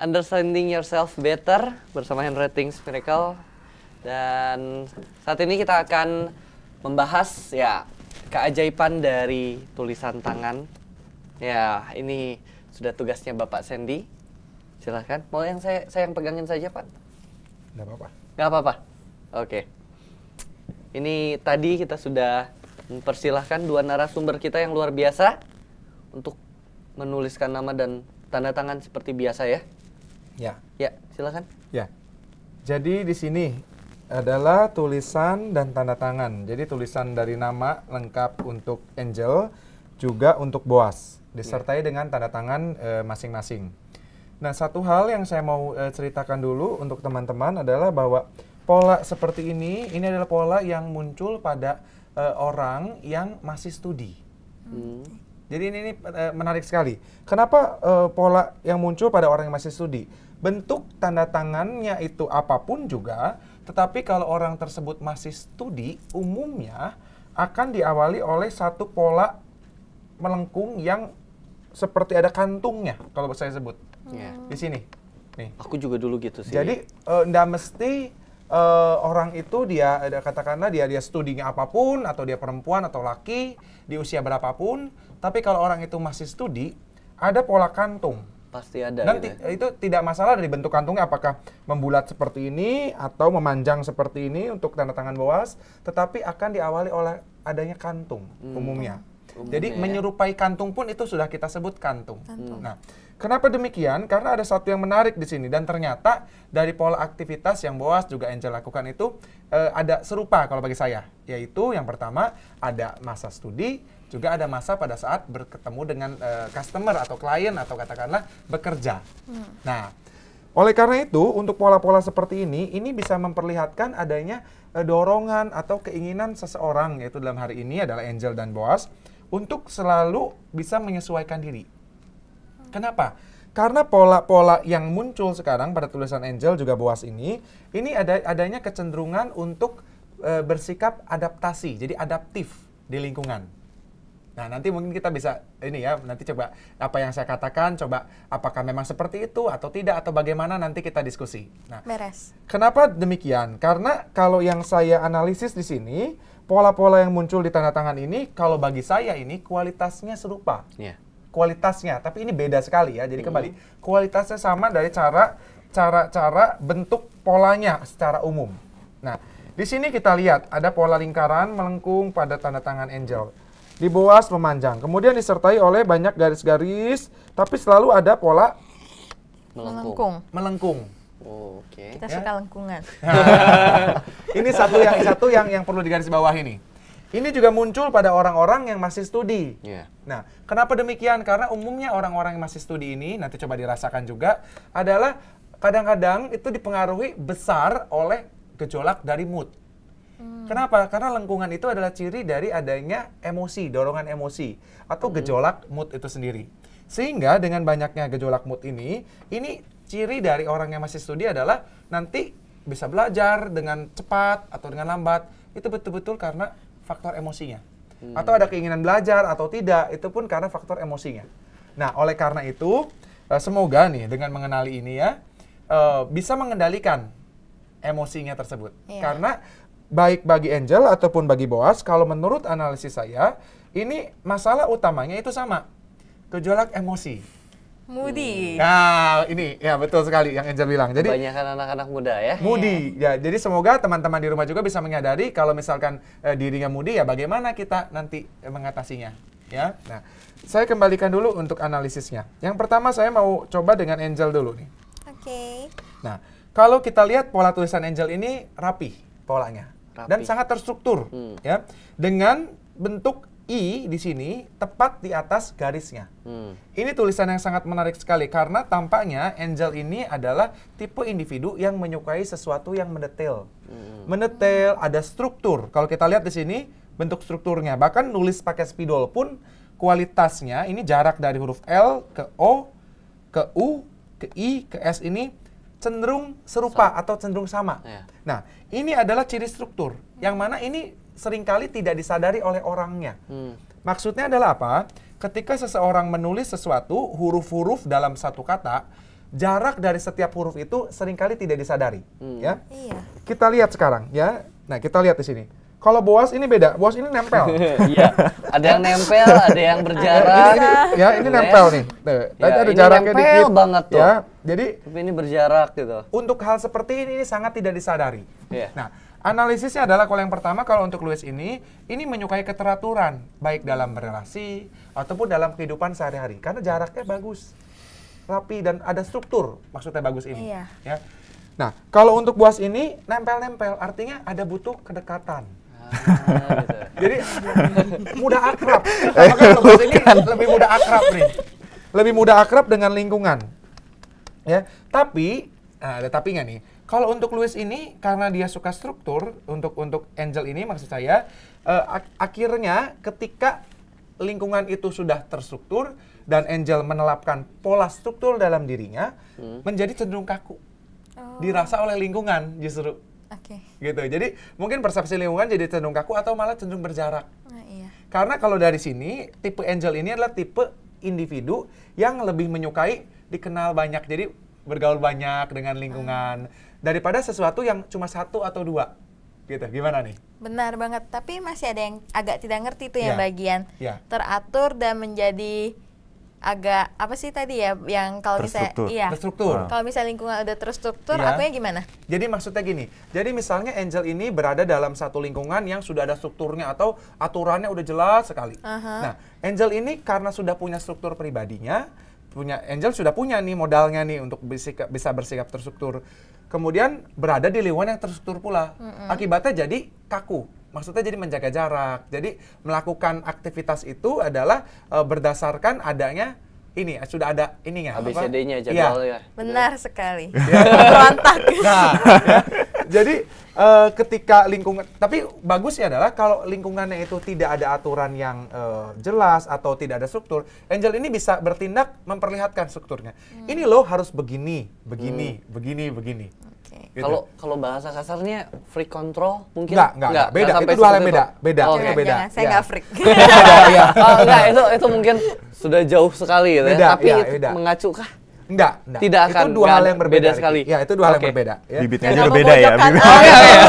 Understanding Yourself Better bersama Handwriting Miracle. Dan saat ini kita akan membahas ya keajaiban dari tulisan tangan. Ya, ini sudah tugasnya Bapak Sandy. Silahkan. Mau yang saya yang pegangin saja, Pak? Nggak apa-apa. Nggak apa-apa? Oke. Ini tadi kita sudah mempersilahkan dua narasumber kita yang luar biasa untuk menuliskan nama dan tanda tangan seperti biasa ya. Ya. Ya, silakan. Ya. Jadi di sini adalah tulisan dan tanda tangan. Jadi tulisan dari nama lengkap untuk Angel, juga untuk Boaz, disertai dengan tanda tangan masing-masing. Nah, satu hal yang saya mau ceritakan dulu untuk teman-teman adalah bahwa pola seperti ini adalah pola yang muncul pada orang yang masih studi. Jadi ini menarik sekali. Kenapa pola yang muncul pada orang yang masih studi? Bentuk tanda tangannya itu apapun juga, tetapi kalau orang tersebut masih studi, umumnya akan diawali oleh satu pola melengkung yang seperti ada kantungnya, kalau saya sebut. Di sini. Nih. Aku juga dulu gitu sih. Jadi nggak mesti orang itu dia katakanlah dia studinya apapun, atau dia perempuan atau laki di usia berapapun, tapi kalau orang itu masih studi, ada pola kantung. Pasti ada. Dan gitu ya? itu tidak masalah dari bentuk kantungnya apakah membulat seperti ini atau memanjang seperti ini untuk tanda tangan Boaz, tetapi akan diawali oleh adanya kantung umumnya. Jadi menyerupai kantung pun itu sudah kita sebut kantung. Nah, kenapa demikian? Karena ada satu yang menarik di sini, dan ternyata dari pola aktivitas yang Boaz juga Angel lakukan itu ada serupa kalau bagi saya, yaitu yang pertama ada masa studi, juga ada masa pada saat bertemu dengan customer atau klien atau katakanlah bekerja. Nah, oleh karena itu untuk pola-pola seperti ini bisa memperlihatkan adanya dorongan atau keinginan seseorang, yaitu dalam hari ini adalah Angel dan Boaz, untuk selalu bisa menyesuaikan diri. Kenapa? Karena pola-pola yang muncul sekarang pada tulisan Angel juga Boaz ini adanya kecenderungan untuk bersikap adaptasi, jadi adaptif di lingkungan. Nah, nanti mungkin kita bisa nanti coba apa yang saya katakan, coba apakah memang seperti itu atau tidak, atau bagaimana, nanti kita diskusi. Nah, beres. Kenapa demikian? Karena kalau yang saya analisis di sini, pola-pola yang muncul di tanda tangan ini, kalau bagi saya ini kualitasnya serupa. Kualitasnya, tapi ini beda sekali ya. Jadi kembali, kualitasnya sama dari cara bentuk polanya secara umum. Nah, di sini kita lihat ada pola lingkaran melengkung pada tanda tangan Angel. Di Boaz memanjang, kemudian disertai oleh banyak garis-garis, tapi selalu ada pola melengkung. Oke. Kita suka lengkungan. Ini satu yang perlu digaris bawah ini. Ini juga muncul pada orang-orang yang masih studi. Nah, kenapa demikian? Karena umumnya orang-orang yang masih studi ini, nanti coba dirasakan juga, adalah kadang-kadang itu dipengaruhi besar oleh gejolak dari mood. Kenapa? Karena lengkungan itu adalah ciri dari adanya emosi, dorongan emosi, atau gejolak mood itu sendiri. Sehingga dengan banyaknya gejolak mood ini ciri dari orang yang masih studi adalah nanti bisa belajar dengan cepat atau dengan lambat, itu betul-betul karena faktor emosinya. Atau ada keinginan belajar atau tidak, itu pun karena faktor emosinya. Nah, oleh karena itu, semoga nih dengan mengenali ini ya, bisa mengendalikan emosinya tersebut. Karena baik bagi Angel ataupun bagi Boaz, kalau menurut analisis saya, ini masalah utamanya itu sama, gejolak emosi. Moody. Nah, ini ya betul sekali yang Angel bilang. Jadi kebanyakan anak-anak muda ya. Moody. Ya, jadi semoga teman-teman di rumah juga bisa menyadari kalau misalkan dirinya moody, ya bagaimana kita nanti mengatasinya, ya. Nah, saya kembalikan dulu untuk analisisnya. Yang pertama saya mau coba dengan Angel dulu nih. Oke. Nah, kalau kita lihat pola tulisan Angel ini rapi polanya dan sangat terstruktur, ya, dengan bentuk I di sini tepat di atas garisnya. Ini tulisan yang sangat menarik sekali karena tampaknya Angel ini adalah tipe individu yang menyukai sesuatu yang mendetail. Mendetail, ada struktur. Kalau kita lihat di sini bentuk strukturnya, bahkan nulis pakai spidol pun kualitasnya ini jarak dari huruf L ke O, ke U, ke I, ke S ini cenderung serupa atau cenderung sama. Nah, ini adalah ciri struktur yang mana ini seringkali tidak disadari oleh orangnya. Maksudnya adalah apa? Ketika seseorang menulis sesuatu, huruf-huruf dalam satu kata, jarak dari setiap huruf itu seringkali tidak disadari, ya. Iya. Kita lihat sekarang, ya. Nah, kita lihat di sini. Kalau Boas ini beda. Boas ini nempel. Iya. Ada yang nempel, ada yang berjarak. Ini nempel nih. Tuh, tadi Ya, ada ini jaraknya nempel dikit. banget tuh. Ya, jadi Tapi ini berjarak gitu. untuk hal seperti ini sangat tidak disadari. Iya. Nah, analisisnya adalah kalau yang pertama, kalau untuk Louis ini menyukai keteraturan, baik dalam berrelasi ataupun dalam kehidupan sehari-hari. Karena jaraknya bagus, rapi, dan ada struktur, maksudnya bagus ini. Iya. Ya. Nah, kalau untuk Boas ini, nempel-nempel, artinya ada butuh kedekatan. Gitu. Jadi mudah akrab. Maka kalau Boas ini lebih mudah akrab nih. Lebih mudah akrab dengan lingkungan. Ya, tapi ada tapinya nih. Kalau untuk Louis ini karena dia suka struktur, untuk Angel ini maksud saya akhirnya ketika lingkungan itu sudah terstruktur dan Angel menelapkan pola struktur dalam dirinya menjadi cenderung kaku. Dirasa oleh lingkungan justru. Oke. Gitu. Jadi mungkin persepsi lingkungan jadi cenderung kaku atau malah cenderung berjarak. Nah, iya. Karena kalau dari sini tipe Angel ini adalah tipe individu yang lebih menyukai dikenal banyak. Jadi bergaul banyak dengan lingkungan daripada sesuatu yang cuma satu atau dua. Gitu. Gimana nih? Benar banget. Tapi masih ada yang agak tidak ngerti tuh yang Iya. bagian Iya. teratur dan menjadi agak apa sih tadi ya yang kalau misalnya Terstruktur. iya. Terstruktur. Kalau misalnya lingkungan udah terstruktur, Iya. akunya gimana? Jadi maksudnya gini, jadi misalnya Angel ini berada dalam satu lingkungan yang sudah ada strukturnya atau aturannya udah jelas sekali. Aha. Nah, Angel ini karena sudah punya struktur pribadinya, Angel sudah punya nih modalnya nih untuk bisa bersikap terstruktur. Kemudian berada di lingkungan yang terstruktur pula. Akibatnya jadi kaku. Maksudnya jadi menjaga jarak. Jadi melakukan aktivitas itu adalah berdasarkan adanya ini sudah ada ininya. apa? ABCD-nya Iya. jadwalnya. Benar sekali. Berontak. Nah, ya. Jadi ketika lingkungan, tapi bagusnya adalah kalau lingkungannya itu tidak ada aturan yang jelas atau tidak ada struktur, Angel ini bisa bertindak memperlihatkan strukturnya. Ini loh harus begini, begini, begini. Oke. Gitu. Kalau bahasa kasarnya free control mungkin? Enggak, beda. sampai Itu dua hal yang seperti beda. itu. Beda, Oh, itu oke. beda. Jangan, saya Ya. nggak freak. Iya. Oh, enggak, itu mungkin sudah jauh sekali gitu ya. Beda, Tapi ya, itu beda. mengacu kah? Enggak. Tidak akan, Itu dua enggak hal yang berbeda beda Ricky. sekali. Ya, itu dua hal yang Oke. berbeda. Ya. Bibitnya Jangan aja udah beda ya. memojokkan. Bibit. Oh iya, iya.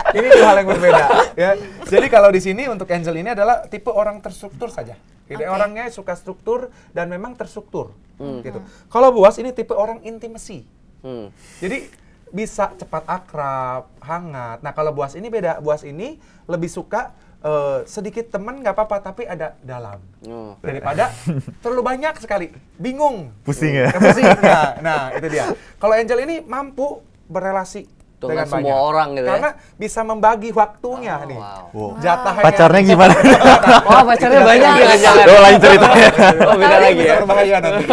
Ini dua hal yang berbeda. Ya. Jadi kalau di sini untuk Angel ini adalah tipe orang terstruktur saja. Gitu. Oke. Orangnya suka struktur dan memang terstruktur. Gitu. Kalau Boas ini tipe orang intimacy. Hmm. Jadi bisa cepat akrab, hangat. Nah kalau Boas ini beda. Boas ini lebih suka sedikit teman nggak apa-apa tapi ada dalam. Oh. Daripada terlalu banyak sekali, bingung. Pusing ya? Pusing. Nah, itu dia. Kalau Angel ini mampu berrelasi Dengan dengan semua banyak. orang gitu ya? Karena bisa membagi waktunya Oh, nih. wow. Wow. Jatahnya. Pacarnya gimana? Oh, pacarnya banyak ya jangan. Oh, lain ceritanya. Oh, beda lagi Bisa ya. berbahaya nanti.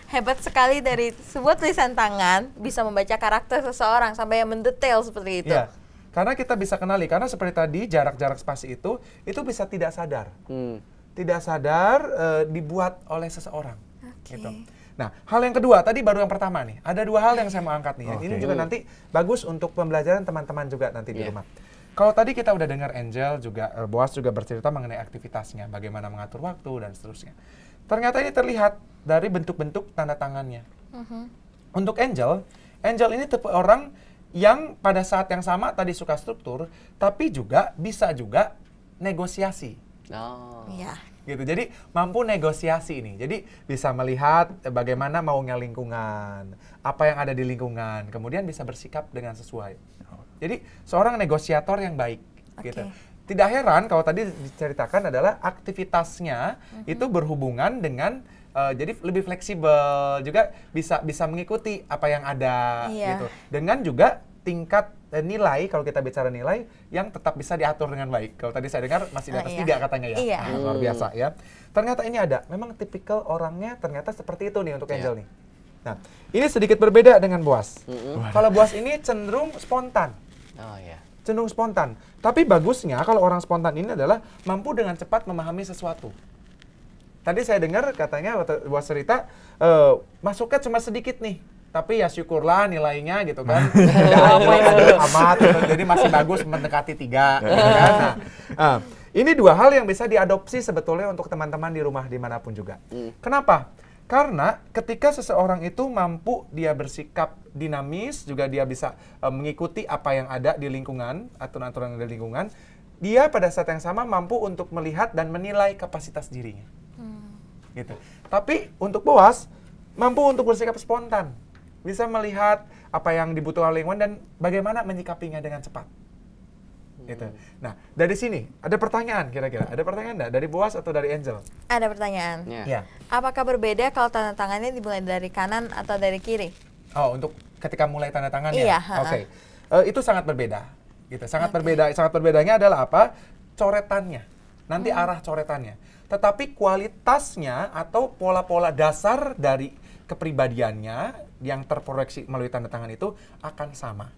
Hebat sekali dari sebuah tulisan tangan bisa membaca karakter seseorang sampai yang mendetail seperti itu. Iya. Karena kita bisa kenali, karena seperti tadi jarak-jarak spasi itu bisa tidak sadar. Hmm. Tidak sadar dibuat oleh seseorang. Oke. Gitu. Nah, hal yang kedua, tadi baru yang pertama nih. Ada dua hal yang saya mau angkat nih. Ini Oke. juga nanti bagus untuk pembelajaran teman-teman juga nanti di Iya. rumah. Kalau tadi kita udah dengar Angel juga, Boas juga bercerita mengenai aktivitasnya, bagaimana mengatur waktu dan seterusnya. Ternyata ini terlihat dari bentuk-bentuk tanda tangannya. Untuk Angel ini tipe orang yang pada saat yang sama tadi suka struktur, tapi juga bisa juga negosiasi. Oh. Iya. Gitu. Jadi mampu negosiasi ini. Jadi bisa melihat bagaimana maunya lingkungan, apa yang ada di lingkungan, kemudian bisa bersikap dengan sesuai. Jadi seorang negosiator yang baik. Gitu. Tidak heran kalau tadi diceritakan adalah aktivitasnya itu berhubungan dengan jadi lebih fleksibel, juga bisa mengikuti apa yang ada. Iya. Gitu. Dengan juga tingkat nilai, kalau kita bicara nilai, yang tetap bisa diatur dengan baik. Kalau tadi saya dengar masih di atas Iya. 3 katanya ya. Iya. Nah, luar biasa ya. Ternyata ini ada. Memang tipikal orangnya ternyata seperti itu nih untuk Angel nih. Nah, ini sedikit berbeda dengan Boas. Kalau Boas ini cenderung spontan. Oh ya. Cenderung spontan. Tapi bagusnya kalau orang spontan ini adalah mampu dengan cepat memahami sesuatu. Tadi saya dengar katanya waktu Boas cerita, masuknya cuma sedikit nih. Tapi ya syukurlah nilainya gitu kan. Tidak anjlok amat gitu. Jadi masih bagus mendekati 3 gitu kan. Nah, ini dua hal yang bisa diadopsi sebetulnya untuk teman-teman di rumah dimanapun juga. Kenapa? Karena ketika seseorang itu mampu dia bersikap dinamis, juga dia bisa mengikuti apa yang ada di lingkungan, aturan-aturan yang ada di lingkungan, dia pada saat yang sama mampu untuk melihat dan menilai kapasitas dirinya. Gitu. Tapi untuk Boaz, mampu untuk bersikap spontan. Bisa melihat apa yang dibutuhkan oleh lingkungan dan bagaimana menyikapinya dengan cepat. Gitu. Nah, dari sini ada pertanyaan kira-kira. Ada pertanyaan enggak dari Boaz atau dari Angel? Ada pertanyaan. Ya. Apakah berbeda kalau tanda tangannya dimulai dari kanan atau dari kiri? Oh, untuk ketika mulai tanda tangannya. Iya, Oke. Itu sangat berbeda. Gitu. Sangat berbeda. Sangat berbedanya adalah apa? Coretannya. Nanti arah coretannya. Tetapi kualitasnya atau pola-pola dasar dari kepribadiannya yang terproyeksi melalui tanda tangan itu akan sama.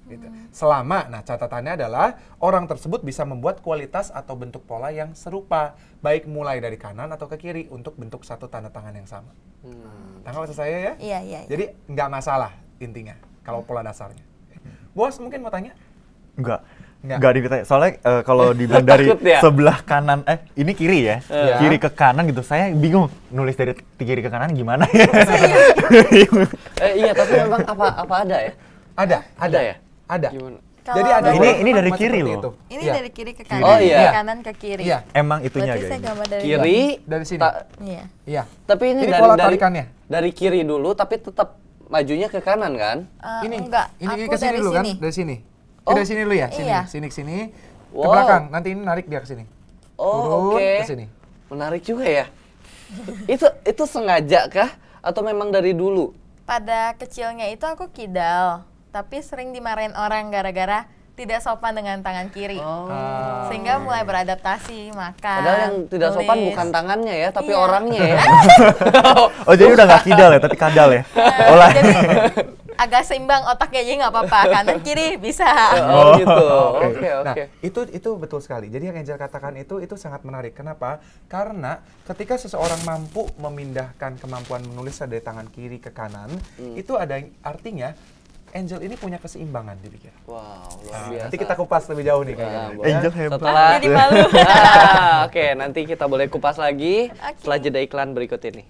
Gitu. Selama, nah catatannya adalah orang tersebut bisa membuat kualitas atau bentuk pola yang serupa, baik mulai dari kanan atau ke kiri untuk bentuk satu tanda tangan yang sama. Tangkap maksud saya ya? Iya, iya. Jadi nggak masalah intinya kalau pola dasarnya. Bos mungkin mau tanya? Enggak. Enggak. Enggak ditanya. Soalnya kalau dibilang dari Takut ya? sebelah kanan, ini kiri ya, Iya. kiri ke kanan gitu. Saya bingung nulis dari kiri ke kanan gimana ya. Iya, tapi memang apa ada ya? Ada ya? Ada. Gimana? Kalau Jadi ada Ini dari format kiri seperti loh. itu. Ini Iya. dari kiri ke kanan, Oh, iya. dari kanan ke kiri. Iya. Emang itunya Berarti saya guys. gambar dari Kiri Dari sini. Iya. Iya. Tapi ini, Ini pola dari tarikannya. dari kiri dulu tapi tetap majunya ke kanan kan? Ini Enggak, ini aku ke sini dari dulu kan? sini. Dari sini. Oh. Dari sini dulu ya? Sini, Iya. sini ke sini. Ke Wow. belakang. Nanti ini narik dia ke sini. Oh, Turun oke. ke sini. Menarik juga ya. itu sengaja kah atau memang dari dulu? Pada kecilnya itu aku kidal, tapi sering dimarahin orang gara-gara tidak sopan dengan tangan kiri. Oh. Sehingga mulai beradaptasi makan. Padahal yang tidak sopan nulis. bukan tangannya ya, tapi Iya. orangnya ya. Oh jadi udah nggak kidal ya, tapi kadal ya. Nah, jadi agak seimbang otaknya, jadi nggak apa-apa, kanan kiri bisa. Oh gitu. Oke. Oke, Nah, oke. itu betul sekali. Jadi yang Angel katakan itu sangat menarik. Kenapa? Karena ketika seseorang mampu memindahkan kemampuan menulis dari tangan kiri ke kanan, itu ada artinya Angel ini punya keseimbangan di pikiran. Wow, luar Nah, biasa. nanti kita kupas lebih jauh nih Nah, kayaknya. boleh. Angel hebat. Setelah Jadi malu. Oke, nanti kita boleh kupas lagi Oke. setelah jeda iklan berikut ini.